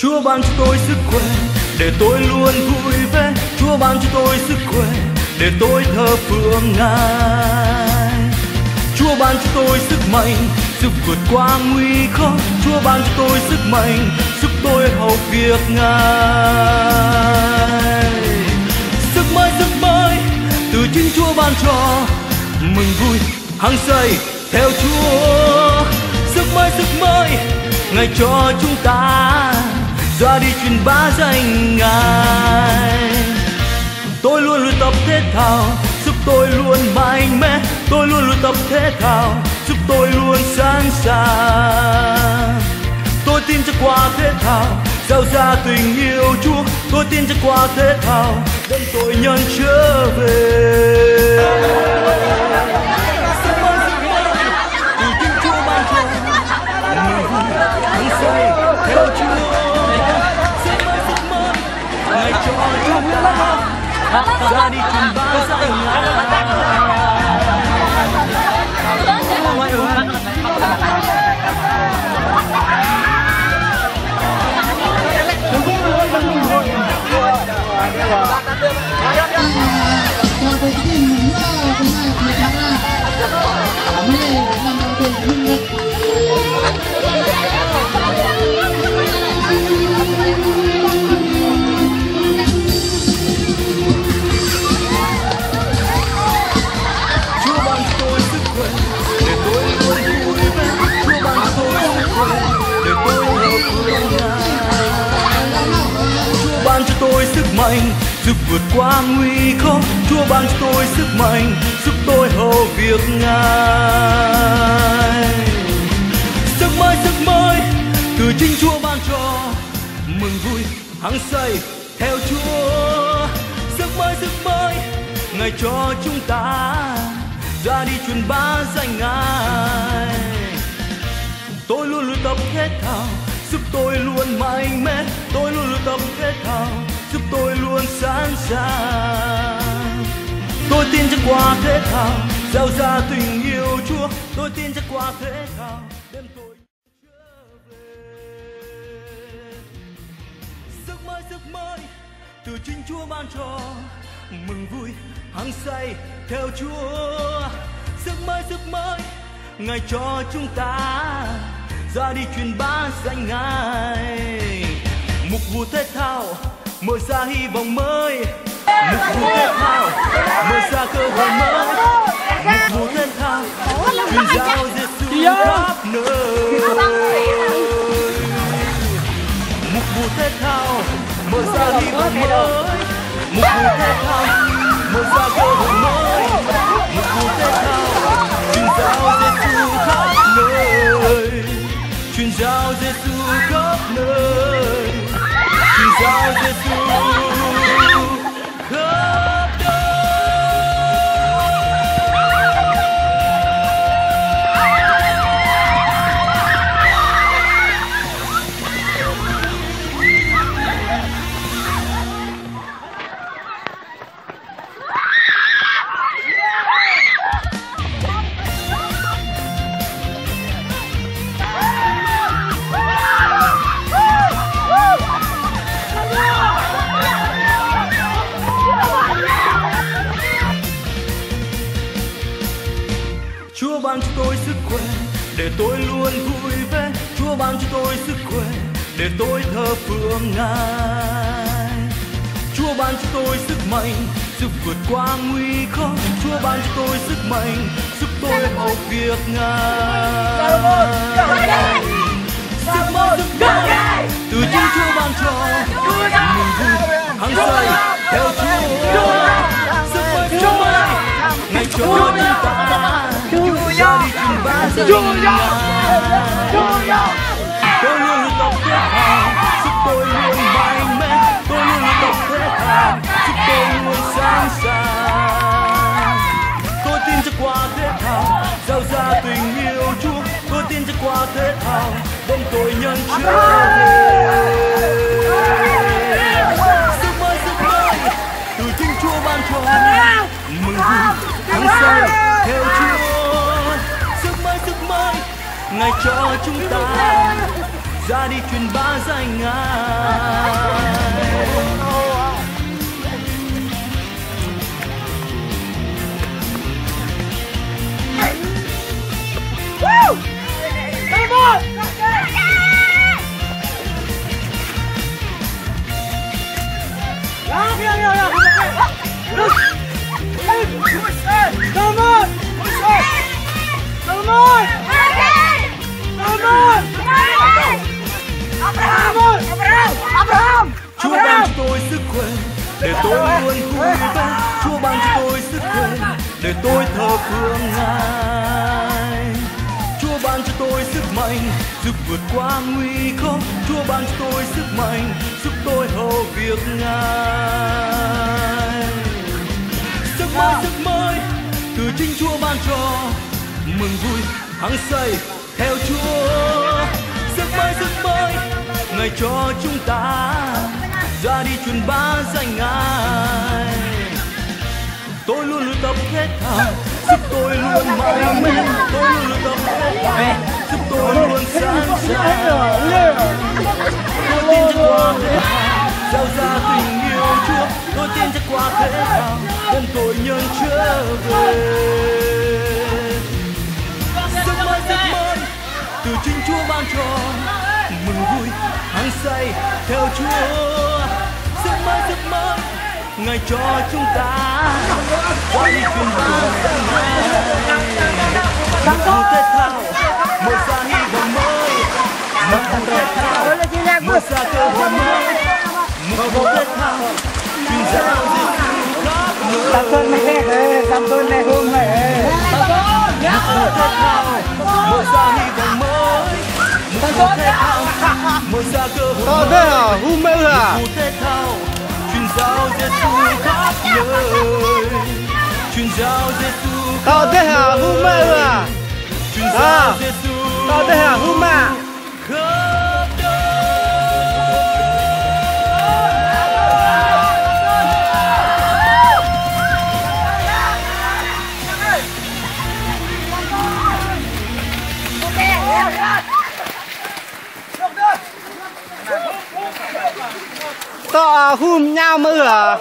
Chúa ban cho tôi sức khỏe để tôi luôn vui vẻ. Chúa ban cho tôi sức khỏe để tôi thờ phượng Ngài. Chúa ban cho tôi sức mạnh giúp vượt qua nguy khó. Chúa ban cho tôi sức mạnh giúp tôi hầu việc Ngài. Sức mới từ chính Chúa ban cho, mừng vui hăng say theo Chúa. Sức mới Ngài cho chúng ta ra đi truyền bá danh Ngài. Tôi luôn luyện tập thể thao giúp tôi luôn mạnh mẽ. Tôi luôn luyện tập thể thao giúp tôi luôn sẵn sàng. Tôi tin chắc qua thể thao gieo ra tình yêu Chúa. Tôi tin chắc qua thể thao đem tội nhân trở về. Sức mới từ chính Chúa ban cho, mừng vui hăng say theo Chúa. Sức mới Ngài cho chúng ta ra đi truyền bá danh Ngài. Chào quý vị mừng là cái này thì thắng là cảm ơn làm đầu tiên hưng nhất. Chúa ban cho tôi sức khỏe để tôi luôn vui vẻ. Chúa ban cho tôi sức khỏe để tôi thờ phượng Ngài. Chúa ban cho tôi sức mạnh giúp vượt qua nguy khó. Chúa ban cho tôi sức mạnh giúp tôi hầu việc Ngài. Sức mới từ chính Chúa ban cho, mừng vui hăng say theo Chúa. Sức mới Ngài cho chúng ta ra đi truyền bá danh Ngài. Tôi luôn luyện tập thể thao giúp tôi luôn mạnh mẽ. Tôi luôn luyện tập thể thao giúp tôi luôn sẵn sàng. Tôi tin chắc qua thể thao gieo ra tình yêu Chúa. Tôi tin chắc qua thể thao đem tôi trở về. Sức mới từ chính Chúa ban cho, mừng vui hăng say theo Chúa. Sức mới Ngài cho chúng ta ra đi truyền bá danh Ngài. Mục vụ thể thao mở ra hy vọng mới. Mục vụ thể thao mở ra cơ hội mới. Mục vụ thể thao truyền giáo Giêsu khắp nơi. Mục vụ thể thao mở ra hy vọng mới. Mục vụ thể thao mở ra cơ hội mới. Mục vụ thể thao truyền giáo Giêsu khắp nơi. Truyền giáo Giêsu khắp nơi. Truyền giáo Giêsu khắp nơi. Chúa ban cho tôi sức khỏe để tôi luôn vui vẻ. Chúa ban cho tôi sức khỏe để tôi thờ phượng Ngài. Chúa ban cho tôi sức mạnh giúp vượt qua nguy khó. Chúa ban cho tôi sức mạnh giúp tôi hầu việc Ngài. Sức mới từ chính Chúa ban cho, mừng vui hăng say theo Chúa. Sức mới Ngài cho chúng ta ra đi truyền bá danh Ngài. Tôi luôn luyện tập thể thao giúp tôi luôn mạnh mẽ. Tôi luôn luyện tập thể thao giúp tôi luôn sẵn sàng. Tôi tin chắc qua thể thao gieo ra tình yêu Chúa. Tôi tin chắc qua thể thao đem tội nhân trở về. Sức mới từ chính Chúa ban cho, mừng vui hăng say theo Chúa. Sức mới Ngài cho chúng ta ra đi truyền bá danh Ngài. Chúa ban cho tôi sức khỏe để tôi luôn vui vẻ. Chúa ban cho tôi sức khỏe để tôi thờ phượng Ngài. Chúa ban cho tôi sức mạnh giúp vượt qua nguy khó. Chúa ban cho tôi sức mạnh giúp tôi hầu việc Ngài. Sức mới từ chính Chúa ban cho, mừng vui hăng say theo Chúa. Sức mới Ngài cho chúng ta ra đi truyền bá danh Ngài. Tôi luôn luyện tập thể thao giúp tôi luôn mạnh mẽ. Tôi luôn luyện tập thể thao giúp tôi luôn sẵn sàng. Tôi tin chắc qua thể thao gieo ra tình yêu Chúa. Tôi tin chắc qua thể thao đem tội nhân trở về. Sức mới từ chính Chúa ban cho, mừng vui hăng say theo Chúa. Sức mới Ngài cho chúng ta ra đi truyền bá danh Ngài. Một cuộc thể thao mở ra hy vọng mới. Một cuộc thể thao mở ra cơ hội mới. Một cuộc thể thao truyền giáo Giêsu khắp nơi. Tạm tuần này tạm tuần này hôm này. Một cuộc thể thao mở ra hy vọng mới. Một cuộc thể thao mở ra cơ hội mới. Một cuộc thể thao truyền giáo Giêsu khắp nơi. Truyền giáo Giêsu khắp nơi. Truyền giáo Giêsu khắp nơi. To hùm nhau mưa à?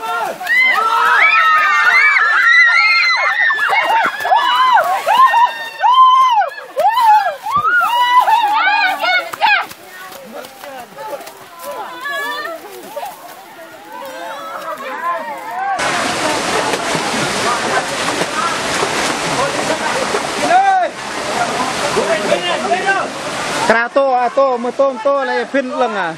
Kra to mưa tôm to này phin lưng à?